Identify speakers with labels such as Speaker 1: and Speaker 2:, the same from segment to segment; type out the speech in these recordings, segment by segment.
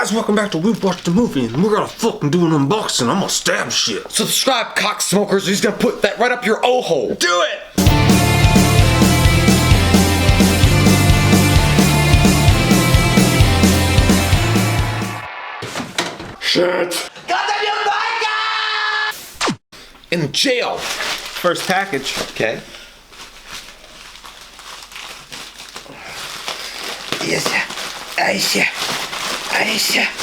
Speaker 1: guys, welcome back to We Watched the Movie, and we're gonna fucking do an unboxing. I'm gonna stab shit.
Speaker 2: Subscribe, cocksmokers. He's gonna put that right up your o-hole.
Speaker 1: Do it! Shit.
Speaker 2: Goddamn you, Micah! In jail.
Speaker 1: First package.
Speaker 2: Okay.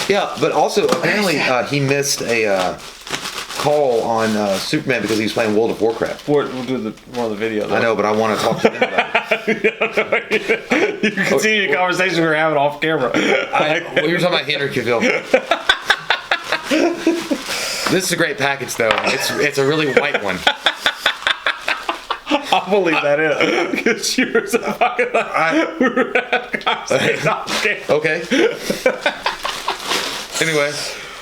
Speaker 2: Yeah, but also apparently he missed a call on Superman because he was playing World of Warcraft.
Speaker 1: We'll do one of the videos.
Speaker 2: I know, but I want to talk to him about it.
Speaker 1: You can see the conversation we were having off camera.
Speaker 2: We were talking about Henry Cavill. This is a great package, though. It's a really white one.
Speaker 1: I'll believe that in. Because you were so fucking we were having a conversation off camera.
Speaker 2: Okay. Anyway.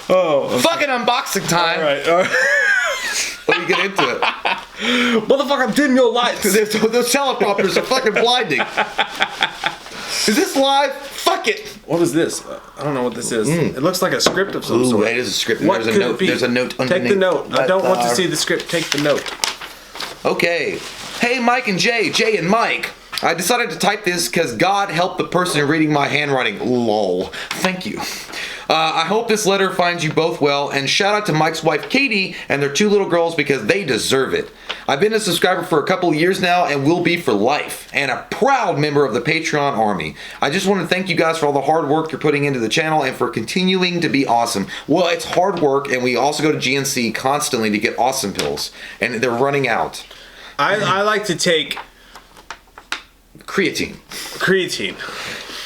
Speaker 1: Oh.
Speaker 2: Fucking unboxing time.
Speaker 1: All right.
Speaker 2: Let me get into it.
Speaker 1: Motherfucker, I'm dimming your lights.
Speaker 2: Those teleprompters are fucking blinding. Is this live? Fuck it.
Speaker 1: What is this? I don't know what this is. It looks like a script of some sort.
Speaker 2: It is a script.
Speaker 1: What
Speaker 2: There's a note. There's a note underneath.
Speaker 1: Take the note. I don't want to see the script. Take the note.
Speaker 2: Okay. Hey, Mike and Jay and Mike. I decided to type this because God help the person reading my handwriting. Lol. Thank you. I hope this letter finds you both well, and shout out to Mike's wife Katie and their two little girls because they deserve it. I've been a subscriber for a couple of years now and will be for life, and a proud member of the Patreon army. I just want to thank you guys for all the hard work you're putting into the channel and for continuing to be awesome. Well, it's hard work, and we also go to GNC constantly to get awesome pills, and they're running out.
Speaker 1: I like to take
Speaker 2: Creatine.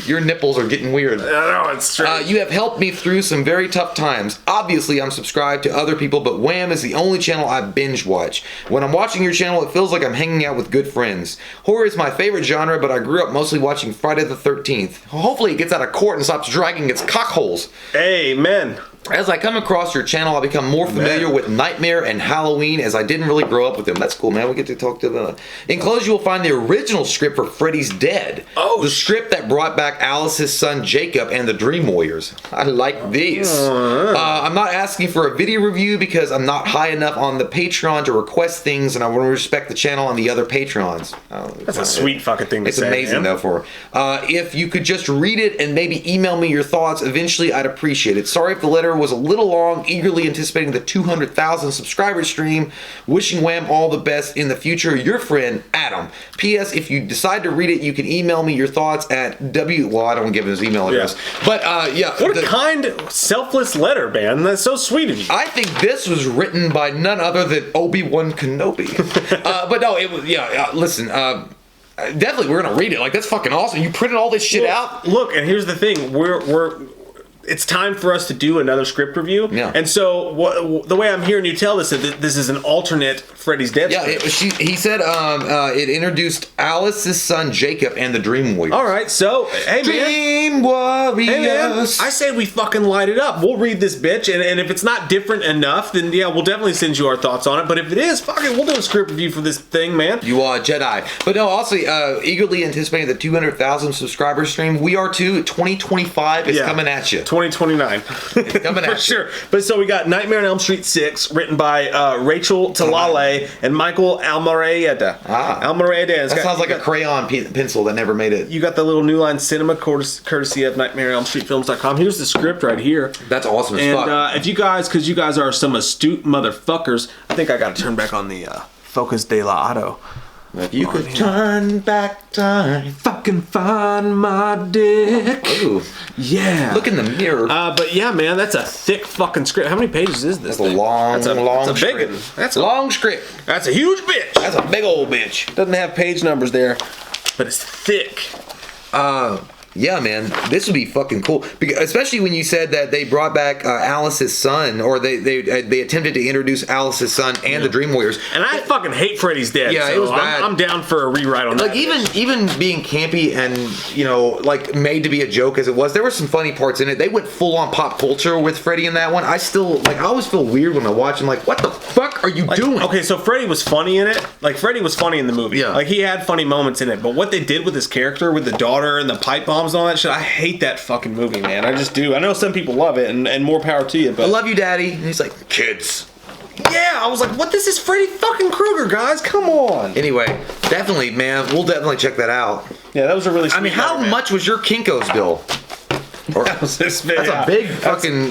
Speaker 2: Your nipples are getting weird.
Speaker 1: I know, it's strange.
Speaker 2: You have helped me through some very tough times. Obviously, I'm subscribed to other people, but Wham is the only channel I binge watch. When I'm watching your channel, it feels like I'm hanging out with good friends. Horror is my favorite genre, but I grew up mostly watching Friday the 13th. Hopefully, it gets out of court and stops dragging its cockholes.
Speaker 1: Amen.
Speaker 2: As I come across your channel, I become more familiar with Nightmare and Halloween as I didn't really grow up with them. That's cool, man. We get to talk to them. Enclosed, you will find the original script for Freddy's Dead.
Speaker 1: Oh,
Speaker 2: the script that brought back Alice's son Jacob and the Dream Warriors. I like these. I'm not asking for a video review because I'm not high enough on the Patreon to request things, and I want to respect the channel and the other patrons.
Speaker 1: That's a sweet fucking thing to say.
Speaker 2: It's amazing, though, for if you could just read it and maybe email me your thoughts, eventually I'd appreciate it. Sorry if the letter was a little long, eagerly anticipating the 200,000 subscriber stream. Wishing Wham all the best in the future. Your friend, Adam. P.S. If you decide to read it, you can email me your thoughts at well, I don't give his email address. Yeah. But, yeah.
Speaker 1: What a kind, selfless letter, man. That's so sweet of you.
Speaker 2: I think this was written by none other than Obi-Wan Kenobi. But no, it was, listen, definitely we're gonna read it. Like, that's fucking awesome. You printed all this shit out?
Speaker 1: Look, and here's the thing. It's time for us to do another script review.
Speaker 2: Yeah.
Speaker 1: And so the way I'm hearing you tell this is that this is an alternate Freddy's Dead script.
Speaker 2: He said it introduced Alice's son Jacob and the Dream Warriors.
Speaker 1: All right, so hey
Speaker 2: Dream Warriors.
Speaker 1: Hey man, I say we fucking light it up. We'll read this bitch, and if it's not different enough, then yeah, we'll definitely send you our thoughts on it. But if it is, fuck it, we'll do a script review for this thing, man.
Speaker 2: You are a Jedi. But no, also eagerly anticipating the 200,000 subscriber stream. We are too. 2025 is coming at you.
Speaker 1: 2029.
Speaker 2: It's coming at
Speaker 1: For
Speaker 2: you.
Speaker 1: sure. But so we got Nightmare on Elm Street 6, written by Rachel Talalay and Michael Almereyda. Almereyda.
Speaker 2: That sounds like a crayon pencil that never made it.
Speaker 1: You got the little New Line Cinema courtesy of NightmareOnElmStreetFilms.com. Here's the script right here.
Speaker 2: That's awesome as fuck.
Speaker 1: And if you guys, because you guys are some astute motherfuckers, I think I got to turn back on the Focus de la Auto.
Speaker 2: If you could turn back time,
Speaker 1: fucking find my dick.
Speaker 2: Ooh.
Speaker 1: Yeah.
Speaker 2: Look in the mirror.
Speaker 1: But yeah, man, that's a thick fucking script. How many pages is this?
Speaker 2: That's a long
Speaker 1: big
Speaker 2: script.
Speaker 1: one. That's
Speaker 2: a long script.
Speaker 1: That's a huge bitch.
Speaker 2: That's a big old bitch.
Speaker 1: Doesn't have page numbers there, but it's thick.
Speaker 2: Yeah, man, this would be fucking cool. Because, especially when you said that they brought back Alice's son, or they attempted to introduce Alice's son and the Dream Warriors.
Speaker 1: And I fucking hate Freddy's Dead.
Speaker 2: Yeah,
Speaker 1: so
Speaker 2: it was bad.
Speaker 1: I'm down for a rewrite on that.
Speaker 2: Like even being campy and like made to be a joke as it was, there were some funny parts in it. They went full on pop culture with Freddy in that one. I always feel weird when I watch him. Like, what the fuck are you doing?
Speaker 1: Okay, so Freddy was funny in it. Like Freddy was funny in the movie.
Speaker 2: Yeah.
Speaker 1: Like he had funny moments in it. But what they did with his character, with the daughter and the pipe bomb. bombs and all that shit. I hate that fucking movie, man. I just do. I know some people love it, and more power to you,
Speaker 2: I
Speaker 1: but
Speaker 2: love you, Daddy. And he's like, kids.
Speaker 1: yeah, I was like, what? This is Freddy fucking Krueger, guys. Come on.
Speaker 2: Anyway, definitely, man. We'll definitely check that out.
Speaker 1: Yeah, that was a really sweet
Speaker 2: I mean, how
Speaker 1: letter,
Speaker 2: much was your Kinko's bill?
Speaker 1: That was this big.
Speaker 2: That's a big fucking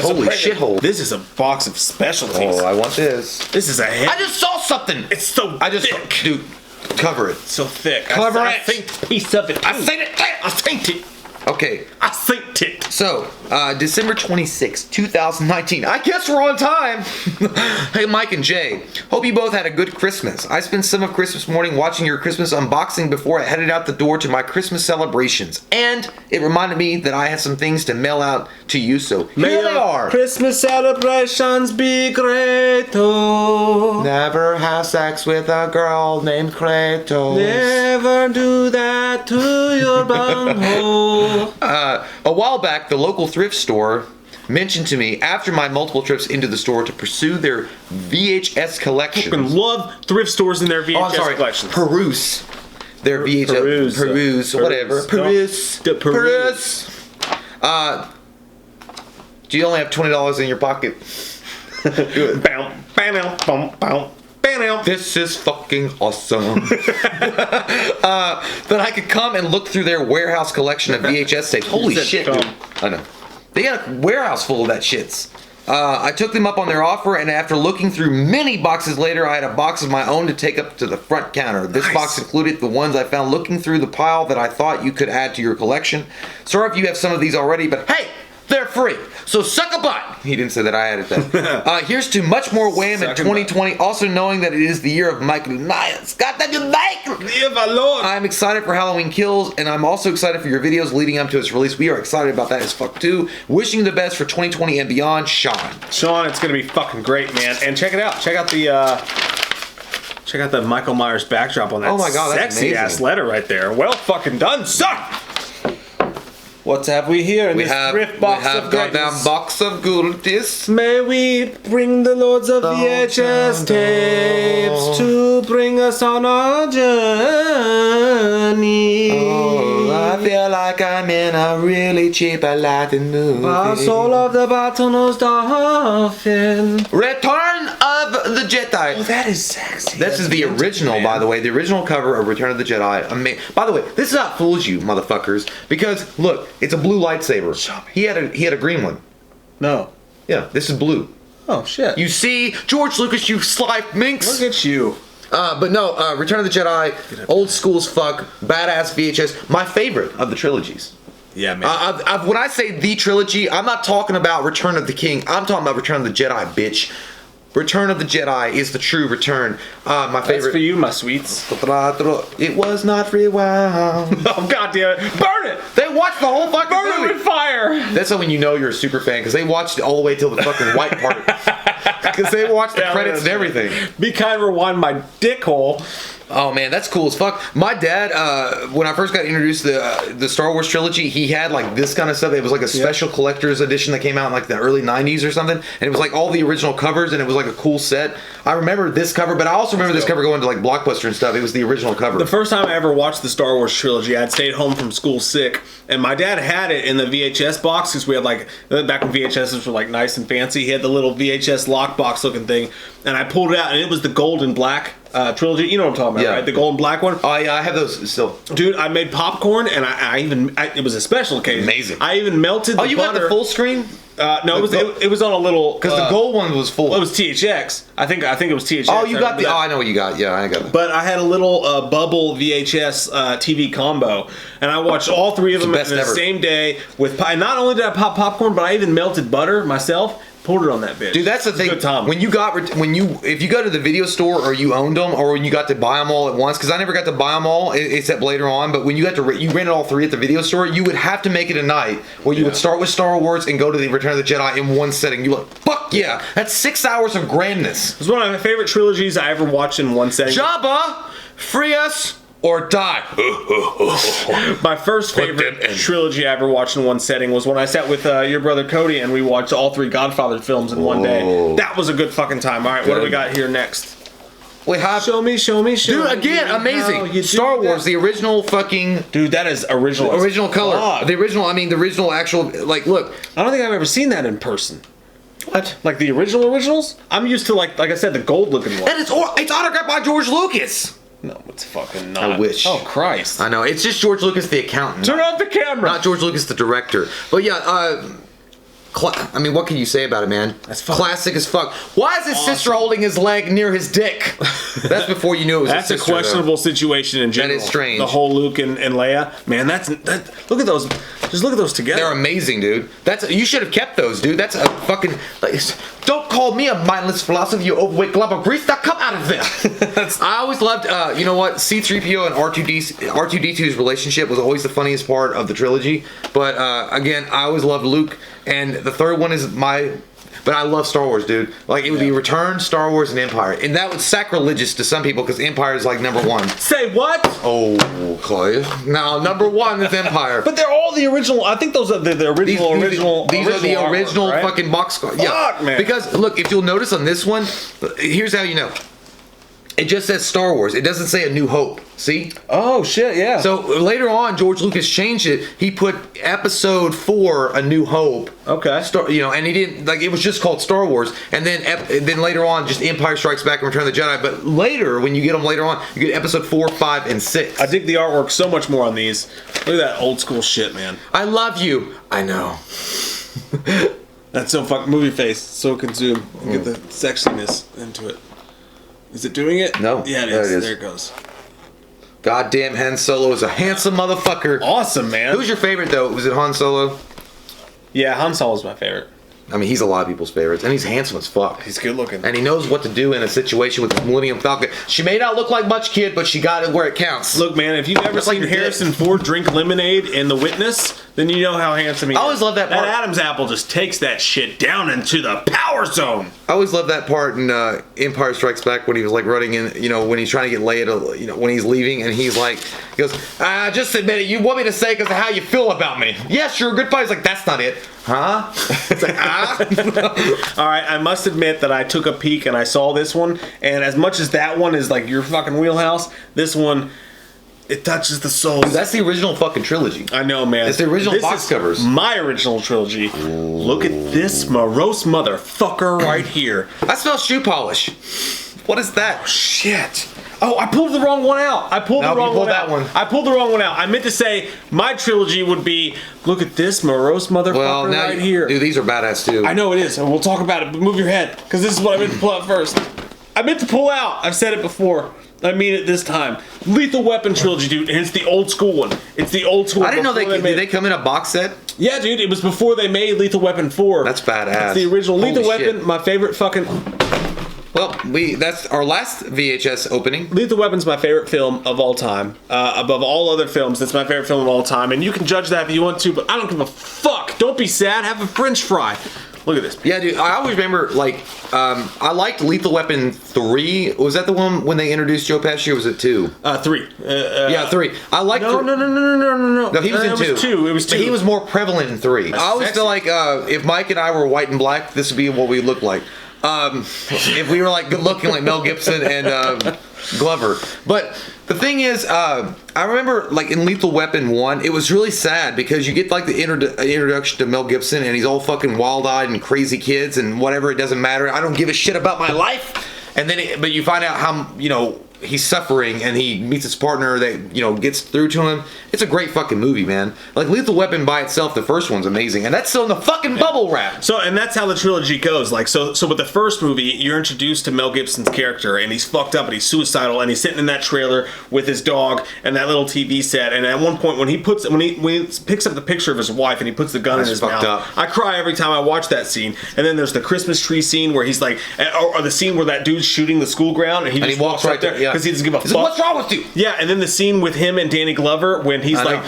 Speaker 2: holy shithole.
Speaker 1: This is a box of specialties.
Speaker 2: Oh, I want this.
Speaker 1: This is a hit.
Speaker 2: I just saw something.
Speaker 1: It's so thick.
Speaker 2: Dude, cover it.
Speaker 1: So thick.
Speaker 2: Cover
Speaker 1: I
Speaker 2: it.
Speaker 1: think piece of it.
Speaker 2: I seen it.
Speaker 1: I think it.
Speaker 2: Okay.
Speaker 1: I think it.
Speaker 2: So, December 26, 2019. I guess we're on time. Hey, Mike and Jay. Hope you both had a good Christmas. I spent some of Christmas morning watching your Christmas unboxing before I headed out the door to my Christmas celebrations. And it reminded me that I had some things to mail out to you, so here they are.
Speaker 1: Christmas celebrations be great, oh.
Speaker 2: Never have sex with a girl named Kratos.
Speaker 1: Never do that to your bunghole.
Speaker 2: A while back, the local thrift store mentioned to me after my multiple trips into the store to pursue their VHS collection.
Speaker 1: I love thrift stores and their VHS collections.
Speaker 2: Peruse. Their VHS. Peruse. Whatever. Peruse.
Speaker 1: Peruse.
Speaker 2: Do you only have $20 in your pocket?
Speaker 1: Bow, bow, bow, bow.
Speaker 2: This is fucking awesome. That I could come and look through their warehouse collection of VHS tapes. Holy shit, dude. I know. They got a warehouse full of that shits. I took them up on their offer, and after looking through many boxes later, I had a box of my own to take up to the front counter. This box included the ones I found looking through the pile that I thought you could add to your collection. Sorry if you have some of these already, but hey, they're free. So suck a butt. He didn't say that, I added that. Here's to much more wham in 2020, also knowing that it is the year of Michael Myers. God, that you Michael!
Speaker 1: Viva Lord!
Speaker 2: I'm excited for Halloween Kills, and I'm also excited for your videos leading up to its release. We are excited about that as fuck too. Wishing you the best for 2020 and beyond, Sean.
Speaker 1: Sean, it's gonna be fucking great, man. And check it out. Check out the Michael Myers backdrop on that.
Speaker 2: Oh my God, that's
Speaker 1: sexy ass letter right there. Well fucking done, son. What have we here in this thrift box of greatness?
Speaker 2: Goddamn box of goodies.
Speaker 1: May we bring the lords of VHS tapes to bring us on our journey.
Speaker 2: Oh, I feel like I'm in a really cheap Aladdin movie.
Speaker 1: Our soul of the bottlenose dolphin.
Speaker 2: Return of the Jedi.
Speaker 1: Oh, that is sexy.
Speaker 2: This is the original, by the way. The original cover of Return of the Jedi. By the way, this is not fools you, motherfuckers. Because look, it's a blue lightsaber. He had a green one.
Speaker 1: No.
Speaker 2: Yeah, this is blue.
Speaker 1: Oh shit.
Speaker 2: You see, George Lucas, you sly minx.
Speaker 1: Look at you.
Speaker 2: But no, Return of the Jedi, old school as fuck, badass VHS, my favorite of the trilogies.
Speaker 1: Yeah, man.
Speaker 2: When I say the trilogy, I'm not talking about Return of the King. I'm talking about Return of the Jedi, bitch. Return of the Jedi is the true return. My favorite.
Speaker 1: That's for you, my sweets.
Speaker 2: It was not rewound.
Speaker 1: Oh god damn it! Burn it!
Speaker 2: They watched the whole fucking movie.
Speaker 1: Burn it with fire!
Speaker 2: That's how when you know you're a super fan, because they watched it all the way till the fucking white part. Because they watched the credits and everything.
Speaker 1: Be kind, rewind my dick hole.
Speaker 2: Oh man, that's cool as fuck. My dad, when I first got introduced to the Star Wars trilogy, he had like this kind of stuff. It was like a special collector's edition that came out in like the early 90s or something. And it was like all the original covers, and it was like a cool set. I remember this cover, but I also remember this cover going to like Blockbuster and stuff. It was the original cover.
Speaker 1: The first time I ever watched the Star Wars trilogy, I'd stayed home from school sick, and my dad had it in the VHS box, because we had like, back when VHSs were like nice and fancy, he had the little VHS lockbox looking thing, and I pulled it out, and it was the gold and black trilogy. You know what I'm talking about, right? The gold and black one.
Speaker 2: Oh yeah, I have those still.
Speaker 1: Dude, I made popcorn, and it was a special occasion.
Speaker 2: Amazing.
Speaker 1: I even melted the butter.
Speaker 2: Oh, you got the full screen?
Speaker 1: No, it was on a little.
Speaker 2: Because the gold one was full.
Speaker 1: It was THX. I think it was THX.
Speaker 2: Oh, you got the. Oh, I know what you got. Yeah, I got it.
Speaker 1: But I had a little bubble VHS TV combo, and I watched all three of them in the same day. And not only did I pop popcorn, but I even melted butter myself. Poured it on that bitch.
Speaker 2: Dude, that's the thing. When you if you go to the video store or you owned them, or when you got to buy them all at once, because I never got to buy them all except later on. But when you got to you rented all three at the video store, you would have to make it a night where you would start with Star Wars and go to the Return of the Jedi in one setting. You like, fuck yeah, that's 6 hours of grandness.
Speaker 1: It was one of my favorite trilogies I ever watched in one setting.
Speaker 2: Jabba, free us or die.
Speaker 1: My first favorite trilogy I ever watched in one setting was when I sat with your brother Cody and we watched all three Godfather films in one day. That was a good fucking time. All right, what do we got here next?
Speaker 2: Wait, how?
Speaker 1: Show me.
Speaker 2: Dude, again, amazing. Star Wars, the original fucking.
Speaker 1: Dude, that is original.
Speaker 2: Original color.
Speaker 1: Fuck.
Speaker 2: The original actual. Like, look.
Speaker 1: I don't think I've ever seen that in person.
Speaker 2: What?
Speaker 1: Like the originals? I'm used to like I said, the gold looking one.
Speaker 2: And it's autographed by George Lucas.
Speaker 1: No, it's fucking not.
Speaker 2: I wish.
Speaker 1: Oh Christ.
Speaker 2: I know. It's just George Lucas, the accountant.
Speaker 1: Turn off the camera.
Speaker 2: Not George Lucas, the director. But yeah, I mean, what can you say about it, man?
Speaker 1: That's fucking
Speaker 2: classic as fuck. Why is his sister holding his leg near his dick? That's before you knew it was
Speaker 1: That's
Speaker 2: his sister,
Speaker 1: a questionable situation in general.
Speaker 2: That is strange.
Speaker 1: The whole Luke and Leia. Man, that. Look at those. Just look at those together.
Speaker 2: They're amazing, dude. You should have kept those, dude. That's a fucking. Don't call me a mindless philosopher, you overweight glob of grease. Now come out of there. I always loved, you know what? C-3PO and R2D2's relationship was always the funniest part of the trilogy. But again, I always loved Luke, and the third one is my. But I love Star Wars, dude. Like, it would be Return, Star Wars, and Empire. And that was sacrilegious to some people because Empire is like number one.
Speaker 1: Say what?
Speaker 2: Oh, Clay. No, number one is Empire.
Speaker 1: But they're all the original. I think those are the original.
Speaker 2: These are the original
Speaker 1: artwork, right?
Speaker 2: fucking box.
Speaker 1: Fuck,
Speaker 2: Yeah,
Speaker 1: man.
Speaker 2: Because look, if you'll notice on this one, here's how you know. It just says Star Wars. It doesn't say A New Hope. See?
Speaker 1: Oh shit, yeah.
Speaker 2: So later on, George Lucas changed it. He put Episode 4, A New Hope.
Speaker 1: Okay.
Speaker 2: And he didn't it was just called Star Wars. And then later on, just Empire Strikes Back and Return of the Jedi. But later, when you get them later on, you get Episode 4, 5, and 6.
Speaker 1: I dig the artwork so much more on these. Look at that old school shit, man.
Speaker 2: I love you. I know.
Speaker 1: That's so fucking movie face. So consumed. Get the sexiness into it. Is it doing it?
Speaker 2: No.
Speaker 1: Yeah,
Speaker 2: There it is.
Speaker 1: There it goes.
Speaker 2: Goddamn, Han Solo is a handsome motherfucker.
Speaker 1: Awesome, man.
Speaker 2: Who's your favorite though? Was it Han Solo?
Speaker 1: Yeah, Han Solo's my favorite.
Speaker 2: I mean, he's a lot of people's favorites, and he's handsome as fuck.
Speaker 1: He's good looking.
Speaker 2: And he knows what to do in a situation with the Millennium Falcon. She may not look like much, kid, but she got it where it counts.
Speaker 1: Look, man, if you've ever
Speaker 2: Just like
Speaker 1: seen
Speaker 2: your dick.
Speaker 1: Harrison Ford drink lemonade in The Witness, then you know how handsome he is.
Speaker 2: I always love that part.
Speaker 1: That Adam's apple just takes that shit down into the power zone.
Speaker 2: I always love that part in Empire Strikes Back when he was like running in, when he's trying to get Leia to, when he's leaving, and he goes, just admit it, you want me to say because of how you feel about me. Yeah, sure, good fight. He's like, that's not it. Huh? It's like,
Speaker 1: All right, I must admit that I took a peek and I saw this one, and as much as that one is like your fucking wheelhouse, this one, it touches the soul.
Speaker 2: That's the original fucking trilogy.
Speaker 1: I know, man.
Speaker 2: It's the original box covers.
Speaker 1: My original trilogy. Ooh. Look at this morose motherfucker right here.
Speaker 2: I smell shoe polish. What is that?
Speaker 1: Oh, shit. Oh, I pulled the wrong one out. I pulled the wrong one out. I pulled the wrong one out. I meant to say my trilogy would be, look at this morose motherfucker right here.
Speaker 2: Dude, these are badass too.
Speaker 1: I know it is, and we'll talk about it, but move your head, because this is what I meant to pull out first. I meant to pull out. I've said it before. I mean it this time. Lethal Weapon trilogy, dude, and it's the old school one. It's the old school.
Speaker 2: I didn't know did they come in a box set?
Speaker 1: Yeah, dude, it was before they made Lethal Weapon 4.
Speaker 2: That's badass.
Speaker 1: That's the original.
Speaker 2: Holy
Speaker 1: Lethal
Speaker 2: shit.
Speaker 1: Weapon, my favorite fucking...
Speaker 2: Well, that's our last VHS opening.
Speaker 1: Lethal Weapon's my favorite film of all time. Above all other films, it's my favorite film of all time. And you can judge that if you want to, but I don't give a fuck. Don't be sad. Have a french fry. Look at this.
Speaker 2: Yeah, dude, I always remember, I liked Lethal Weapon 3. Was that the one when they introduced Joe Pesci, or was it 2?
Speaker 1: 3.
Speaker 2: Yeah, 3. I liked...
Speaker 1: No.
Speaker 2: No, he was in 2.
Speaker 1: It was 2.
Speaker 2: But he was more prevalent in 3. I always feel like if Mike and I were white and black, this would be what we looked like. If we were good looking like Mel Gibson and Glover. But the thing is, I remember in Lethal Weapon 1, it was really sad because you get the introduction to Mel Gibson and he's all fucking wild-eyed and crazy kids and whatever, it doesn't matter. I don't give a shit about my life. And then, but you find out how, he's suffering and he meets his partner that, gets through to him. It's a great fucking movie, man. Lethal Weapon by itself, the first one's amazing. And that's still in the fucking bubble wrap.
Speaker 1: So, and that's how the trilogy goes. So with the first movie, you're introduced to Mel Gibson's character and he's fucked up and he's suicidal and he's sitting in that trailer with his dog and that little TV set. And at one point when he picks up the picture of his wife and he puts the gun in his mouth, I cry every time I watch that scene. And then there's the Christmas tree scene where he's or the scene where that dude's shooting the school ground and he walks right there because he doesn't give a fuck.
Speaker 2: What's wrong with you?
Speaker 1: Yeah, and then the scene with him and Danny Glover when he's like,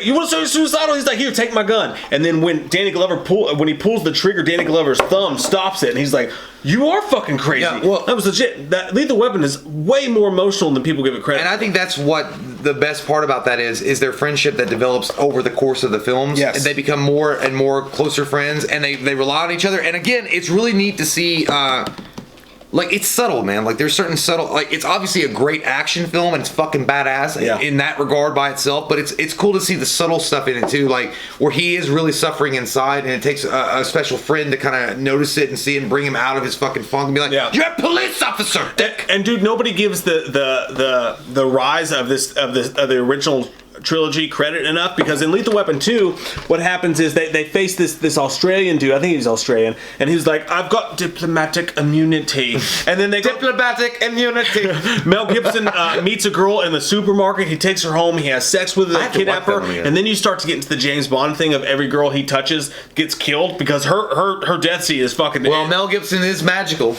Speaker 1: you want to say suicidal? He's like, here, take my gun. And then when Danny Glover pulls the trigger, Danny Glover's thumb stops it, and he's like, you are fucking crazy. Yeah, well, that was legit. That Lethal Weapon is way more emotional than people give it credit.
Speaker 2: And I think that's what the best part about that is their friendship that develops over the course of the films.
Speaker 1: Yes.
Speaker 2: And they become more and more closer friends, and they rely on each other. And again, it's really neat to see. like, it's subtle, man. Like, there's certain subtle, like, it's obviously a great action film and it's fucking badass in that regard by itself, but it's cool to see the subtle stuff in it too, like where he is really suffering inside and it takes a special friend to kind of notice it and see it and bring him out of his fucking funk and be like, you're a police officer, dick.
Speaker 1: And dude, nobody gives the rise of the original trilogy credit enough, because in Lethal Weapon 2 what happens is they face this Australian dude, I think he's Australian, and he's like, I've got diplomatic immunity, and then they
Speaker 2: diplomatic immunity.
Speaker 1: Mel Gibson meets a girl in the supermarket, he takes her home, he has sex with her, kidnap her, and then you start to get into the James Bond thing of every girl he touches gets killed because her death scene is fucking...
Speaker 2: Well, Mel Gibson is magical.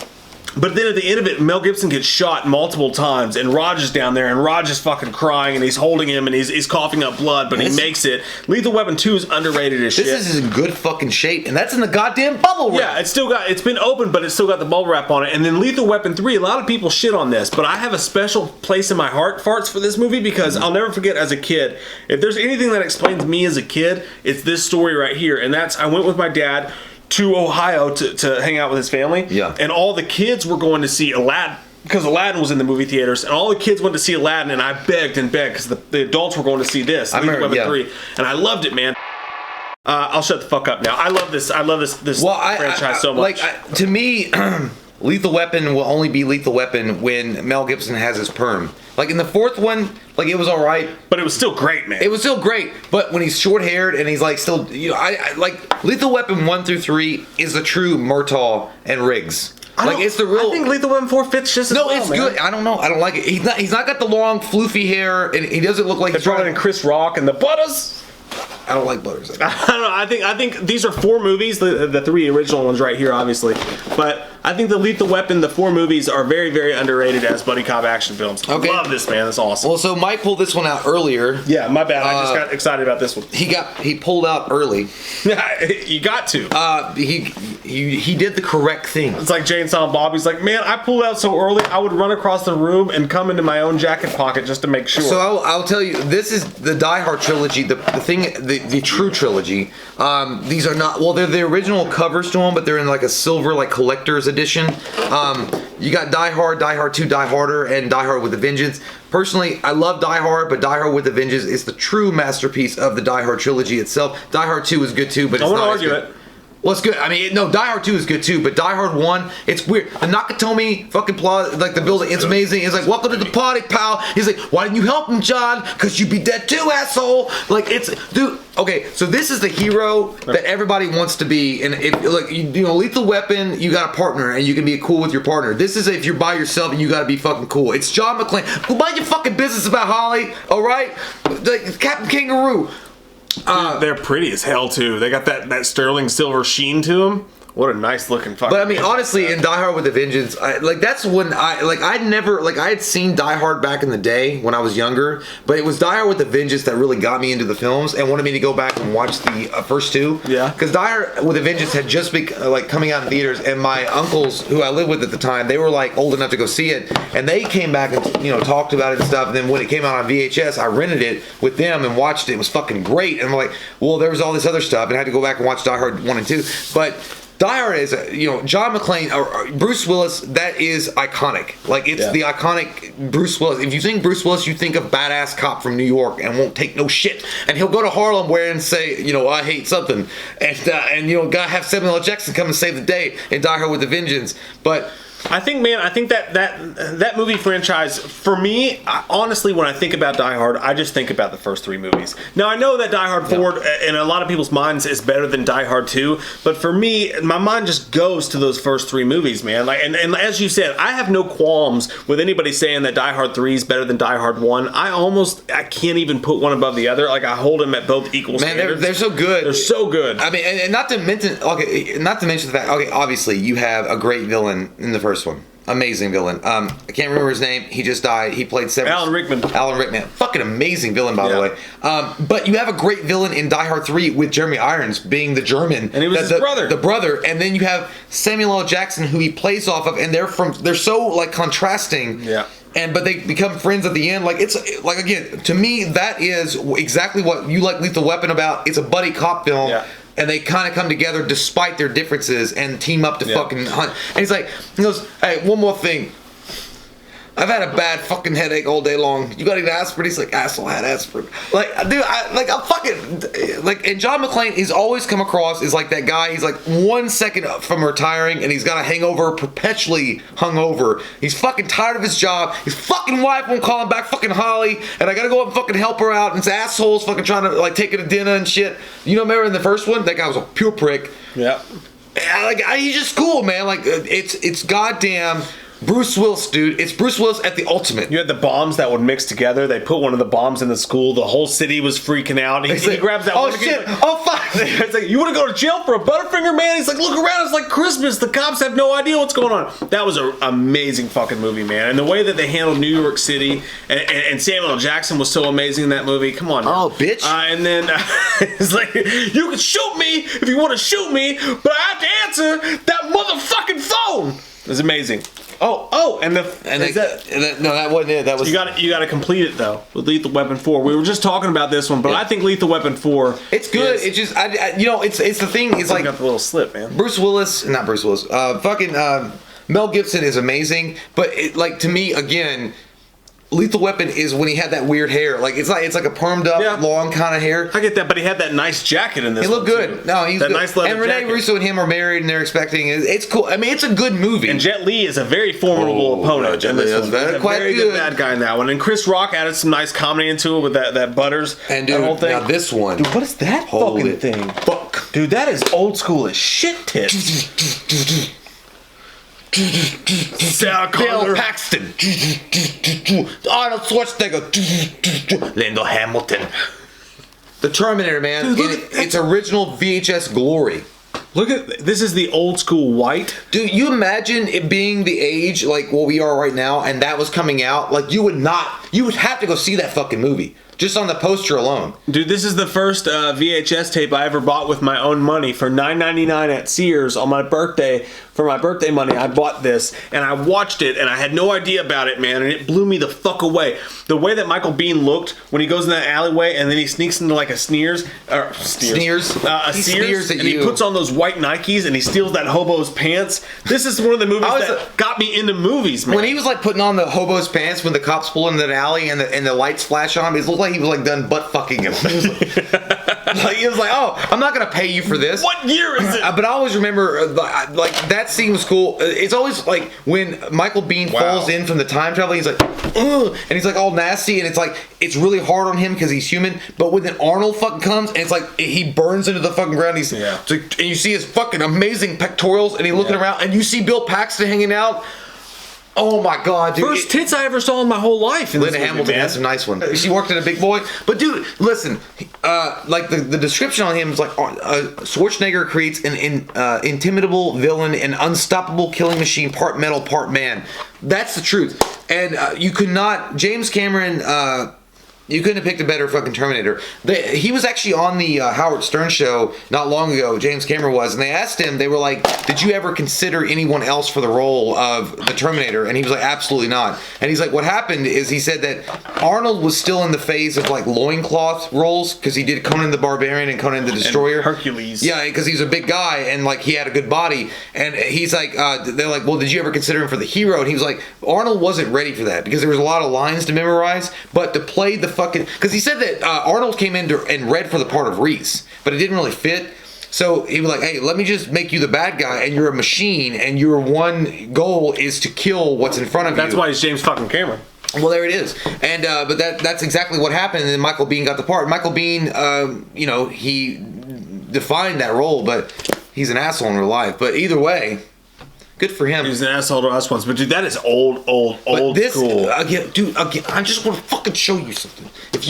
Speaker 1: But then at the end of it, Mel Gibson gets shot multiple times, and Raj is down there, and Raj is fucking crying, and he's holding him, and he's coughing up blood, but he makes it. Lethal Weapon 2 is underrated as shit.
Speaker 2: This is in good fucking shape, and that's in the goddamn bubble wrap.
Speaker 1: Yeah, it's been open, but it's still got the bubble wrap on it. And then Lethal Weapon 3, a lot of people shit on this, but I have a special place in my heart, farts, for this movie, because I'll never forget as a kid, if there's anything that explains me as a kid, it's this story right here, and that's, I went with my dad to Ohio to hang out with his family.
Speaker 2: Yeah.
Speaker 1: And all the kids were going to see Aladdin, because Aladdin was in the movie theaters, and all the kids went to see Aladdin, and I begged and begged, because the adults were going to see this, Lethal Weapon 3, and I loved it, man. I'll shut the fuck up now. I love this franchise so much.
Speaker 2: Like, to me, Lethal Weapon will only be Lethal Weapon when Mel Gibson has his perm. Like, in the fourth one, like, it was all right,
Speaker 1: but it was still great, man.
Speaker 2: It was still great, but when he's short-haired and he's like still, you know, I like Lethal Weapon 1 through 3 is the true Murtaugh and Riggs. Like, it's the real.
Speaker 1: I think Lethal Weapon 4 fits just as well.
Speaker 2: No, it's good. I don't know. I don't like it. He's not got the long floofy hair, and he doesn't look like
Speaker 1: he's brought in Chris Rock and the Butters.
Speaker 2: I don't like Butters.
Speaker 1: I don't know. I think these are 4 movies, the 3 original ones right here, obviously. But I think the Lethal Weapon, the 4 movies, are very, very underrated as buddy cop action films.
Speaker 2: Okay.
Speaker 1: Love this, man. That's awesome.
Speaker 2: Well, so Mike pulled this one out earlier.
Speaker 1: Yeah, my bad. I just got excited about this one.
Speaker 2: He pulled out early.
Speaker 1: You got to.
Speaker 2: He did the correct thing.
Speaker 1: It's like Jay and Silent Bob. He's like, man, I pulled out so early, I would run across the room and come into my own jacket pocket just to make sure.
Speaker 2: So I'll tell you, this is the Die Hard trilogy, the true trilogy. These are not, well, they're the original covers to them, but they're in like a silver, like, collector's edition. You got Die Hard, Die Hard 2, Die Harder, and Die Hard with a Vengeance. Personally, I love Die Hard, but Die Hard with a Vengeance is the true masterpiece of the Die Hard trilogy itself. Die Hard 2 is good too, but it's not as good. I won't argue it. Well, it's good. I mean, no, Die Hard 2 is good too, but Die Hard 1, it's weird. The Nakatomi fucking plot, like the building, it's amazing. It's like, welcome to the party, pal. He's like, why didn't you help him, John? Because you'd be dead too, asshole. Like, it's, dude, okay, so this is the hero that everybody wants to be. And if, like, you know, Lethal Weapon, you got a partner and you can be cool with your partner. This is if you're by yourself and you got to be fucking cool. It's John McClane. Go mind your fucking business about Holly, all right? Like, Captain Kangaroo.
Speaker 1: Dude, they're pretty as hell too. They got that sterling silver sheen to them. What a nice looking fucking.
Speaker 2: But I mean, honestly, in Die Hard with a Vengeance, that's when I had seen Die Hard back in the day when I was younger, but it was Die Hard with a Vengeance that really got me into the films and wanted me to go back and watch the first 2.
Speaker 1: Yeah.
Speaker 2: Because Die Hard with a Vengeance had just been like coming out in theaters, and my uncles who I lived with at the time, they were like old enough to go see it, and they came back and, you know, talked about it and stuff. And then when it came out on VHS, I rented it with them and watched it. It was fucking great. And I'm like, well, there was all this other stuff, and I had to go back and watch Die Hard 1 and 2, but Die Hard is, you know, John McClane or Bruce Willis. That is iconic. Like, it's the iconic Bruce Willis. If you think Bruce Willis, you think of badass cop from New York and won't take no shit. And he'll go to Harlem where and say, you know, I hate something, and you know, gotta have Samuel L. Jackson come and save the day in Die Hard with a Vengeance. But
Speaker 1: I think that movie franchise, for me, honestly, when I think about Die Hard, I just think about the first 3 movies. Now, I know that Die Hard 4, in a lot of people's minds, is better than Die Hard 2, but for me, my mind just goes to those first 3 movies, man. Like, and as you said, I have no qualms with anybody saying that Die Hard 3 is better than Die Hard 1. I can't even put one above the other. Like, I hold them at both equal standards.
Speaker 2: They're so good.
Speaker 1: They're so good.
Speaker 2: I mean, and not to mention the fact, okay, obviously, you have a great villain in the first one. Amazing villain. I can't remember his name. He just died. He played
Speaker 1: Alan Rickman.
Speaker 2: Fucking amazing villain, by the way. But you have a great villain in Die Hard 3 with Jeremy Irons being the German.
Speaker 1: And he was his brother.
Speaker 2: The brother. And then you have Samuel L. Jackson, who he plays off of, and they're so, like, contrasting.
Speaker 1: Yeah.
Speaker 2: But they become friends at the end. Like, it's like, again, to me, that is exactly what you like Lethal Weapon about. It's a buddy cop film.
Speaker 1: Yeah.
Speaker 2: and they kind of come together despite their differences and team up to fucking hunt. And he's like, he goes, hey, one more thing. I've had a bad fucking headache all day long. You got any aspirin? He's like, asshole had aspirin. Like, dude, I'm fucking, like, and John McClane, he's always come across as like that guy. He's like 1 second from retiring and he's got a hangover, perpetually hungover. He's fucking tired of his job. His fucking wife won't call him back, fucking Holly, and I gotta go up and fucking help her out. And his asshole's fucking trying to like take her to dinner and shit. You know, remember in the first one, that guy was a pure prick.
Speaker 1: Yeah.
Speaker 2: Like, he's just cool, man. Like, it's goddamn Bruce Willis, dude. It's Bruce Willis at the ultimate.
Speaker 1: You had the bombs that would mix together. They put one of the bombs in the school. The whole city was freaking out. He grabs that one.
Speaker 2: Oh, shit. Oh, fuck.
Speaker 1: It's like, you want to go to jail for a Butterfinger, man? He's like, look around. It's like Christmas. The cops have no idea what's going on. That was an amazing fucking movie, man. And the way that they handled New York City and Samuel L. Jackson was so amazing in that movie. Come on now.
Speaker 2: Oh, bitch.
Speaker 1: And then it's like, you can shoot me if you want to shoot me, but I have to answer that motherfucking phone. It was amazing. Oh,
Speaker 2: that wasn't it. That was
Speaker 1: you got to complete it though with Lethal Weapon 4. We were just talking about this one, but I think Lethal Weapon 4.
Speaker 2: It's good. It's just it's the thing. It's like
Speaker 1: got the little slip, man.
Speaker 2: Not Bruce Willis. Mel Gibson is amazing, but to me again. Lethal Weapon is when he had that weird hair. Like it's like a permed up, long kind of hair.
Speaker 1: I get that, but he had that nice jacket in this.
Speaker 2: He looked good.
Speaker 1: Too.
Speaker 2: No, he's
Speaker 1: that
Speaker 2: good.
Speaker 1: Nice leather
Speaker 2: and Rene
Speaker 1: jacket.
Speaker 2: Russo and him are married, and they're expecting. It's cool. I mean, it's a good movie.
Speaker 1: And Jet Li is a very formidable opponent.
Speaker 2: Jet Li is
Speaker 1: very good bad guy in that one. And Chris Rock added some nice comedy into it with that Butters
Speaker 2: and dude,
Speaker 1: that whole thing.
Speaker 2: Now this one,
Speaker 1: dude, what is that fucking thing?
Speaker 2: Fuck,
Speaker 1: dude, that is old school as shit. Tits.
Speaker 2: Sarah Bill Paxton, Arnold Schwarzenegger, Lando Hamilton. The Terminator, man.
Speaker 1: Dude,
Speaker 2: its original VHS glory.
Speaker 1: Look at this. Is the old school white.
Speaker 2: Dude, you imagine it being the age like what we are right now, and that was coming out. Like you would have to go see that fucking movie. Just on the poster alone.
Speaker 1: Dude, this is the first VHS tape I ever bought with my own money for $9.99 at Sears on my birthday. For my birthday money, I bought this, and I watched it, and I had no idea about it, man, and it blew me the fuck away. The way that Michael Biehn looked when he goes in that alleyway, and then he sneaks into like a Sears, and he puts on those white Nikes, and he steals that hobo's pants. This is one of the movies that got me into movies, man.
Speaker 2: When he was like putting on the hobo's pants when the cops pull into that alley and the lights flash on him, it looked like he was like done butt fucking him. He was like, oh, I'm not gonna pay you for this.
Speaker 1: What year is it?
Speaker 2: But I always remember like that scene was cool. It's always like when Michael Biehn falls in from the time travel, he's like, ugh, and he's like all nasty, and it's like it's really hard on him because he's human. But when then Arnold fucking comes, and it's like he burns into the fucking ground. It's like, and you see his fucking amazing pectorals, and he's looking around, and you see Bill Paxton hanging out. Oh my god, dude.
Speaker 1: First tits I ever saw in my whole life.
Speaker 2: Linda Hamilton has some nice ones. She worked at a Big Boy. But dude, listen, like the description on him is like Schwarzenegger creates an intimidable villain, an unstoppable killing machine, part metal, part man. That's the truth. And you could not, James Cameron, you couldn't have picked a better fucking Terminator. He was actually on the Howard Stern show not long ago, James Cameron was, and they asked him, they were like, did you ever consider anyone else for the role of the Terminator? And he was like, absolutely not. And he's like, what happened is he said that Arnold was still in the phase of like loincloth roles, because he did Conan the Barbarian and Conan the Destroyer.
Speaker 1: And Hercules.
Speaker 2: Yeah, because he's a big guy and like he had a good body. And he's like, they're like, well, did you ever consider him for the hero? And he was like, Arnold wasn't ready for that, because there was a lot of lines to memorize, but to play the fucking, because he said that Arnold came in and read for the part of Reese, but it didn't really fit. So he was like, hey, let me just make you the bad guy, and you're a machine, and your one goal is to kill what's in front of you.
Speaker 1: That's why he's James fucking Cameron.
Speaker 2: Well, there it is. And but that's exactly what happened, and then Michael Biehn got the part. Michael Biehn, he defined that role, but he's an asshole in real life. But either way, good for him.
Speaker 1: He was an asshole to us once, but dude, that is old school.
Speaker 2: Again, I just want to fucking show you something. If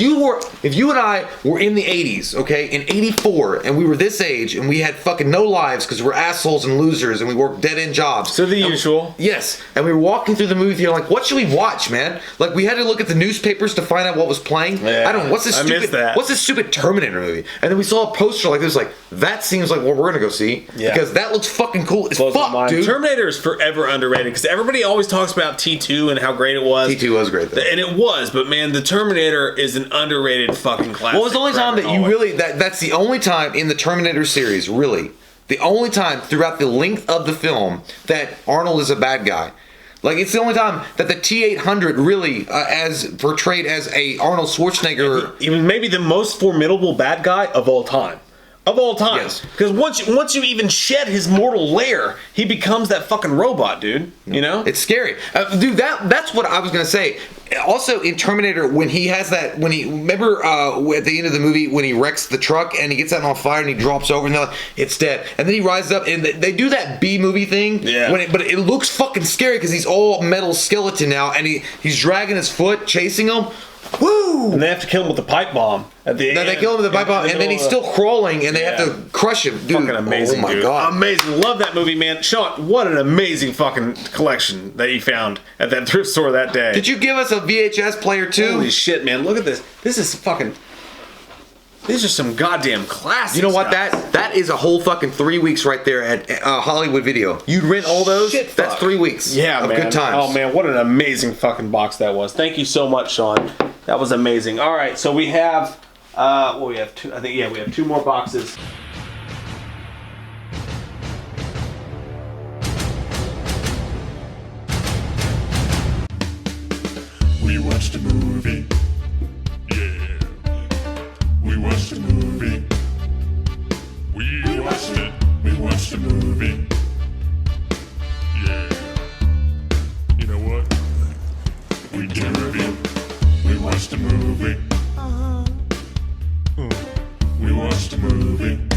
Speaker 2: you and I were in the 80s, okay, in 84, and we were this age, and we had fucking no lives because we're assholes and losers, and we worked dead-end jobs.
Speaker 1: So the usual.
Speaker 2: Yes, and we were walking through the movie theater like, what should we watch, man? Like, we had to look at the newspapers to find out what was playing.
Speaker 1: Yeah,
Speaker 2: I don't know, what's this stupid Terminator movie? And then we saw a poster like this, like, that seems like what we're gonna go see. Yeah. Because that looks fucking cool as fuck, dude.
Speaker 1: Terminator Terminator is forever underrated because everybody always talks about T2 and how great it was.
Speaker 2: T2 was great though.
Speaker 1: And it was, but man, the Terminator is an underrated fucking classic.
Speaker 2: What was the only time that you really that's the only time in the Terminator series, really, the only time throughout the length of the film that Arnold is a bad guy. Like, it's the only time that the T-800 really, as portrayed as a Arnold Schwarzenegger...
Speaker 1: He was maybe the most formidable bad guy of all time. Of all time.
Speaker 2: Yes.
Speaker 1: Because once you even shed his mortal lair, he becomes that fucking robot, dude. You know?
Speaker 2: It's scary. Dude, that's what I was going to say. Also, in Terminator, when he has that... Remember at the end of the movie when he wrecks the truck and he gets that on fire and he drops over and they're like, it's dead. And then he rises up and they do that B-movie thing.
Speaker 1: Yeah.
Speaker 2: But it looks fucking scary because he's all metal skeleton now and he's dragging his foot, chasing him. Woo!
Speaker 1: And they have to kill him with the pipe bomb at the end.
Speaker 2: They kill him with the pipe bomb, and then he's still crawling, and they have to crush him. Dude,
Speaker 1: fucking amazing,
Speaker 2: oh my
Speaker 1: dude.
Speaker 2: God.
Speaker 1: Amazing. Love that movie, man. Sean, what an amazing fucking collection that you found at that thrift store that day.
Speaker 2: Did you give us a VHS player too?
Speaker 1: Holy shit, man. Look at this. This is fucking... These are some goddamn classics.
Speaker 2: You know what?
Speaker 1: Guys.
Speaker 2: That is a whole fucking 3 weeks right there at Hollywood Video. You'd rent all those?
Speaker 1: Shit,
Speaker 2: That's
Speaker 1: fuck.
Speaker 2: 3 weeks
Speaker 1: Yeah,
Speaker 2: of
Speaker 1: man.
Speaker 2: good times.
Speaker 1: Oh, man. What an amazing fucking box that was. Thank you so much, Sean. That was amazing. All right, so we have... we have two... I think, yeah, we have 2 more boxes.
Speaker 3: We watched a movie. Yeah. We watched a movie. We watched it. We watched a movie. Yeah. You know what? We did a review. We watched a movie. We watched a movie.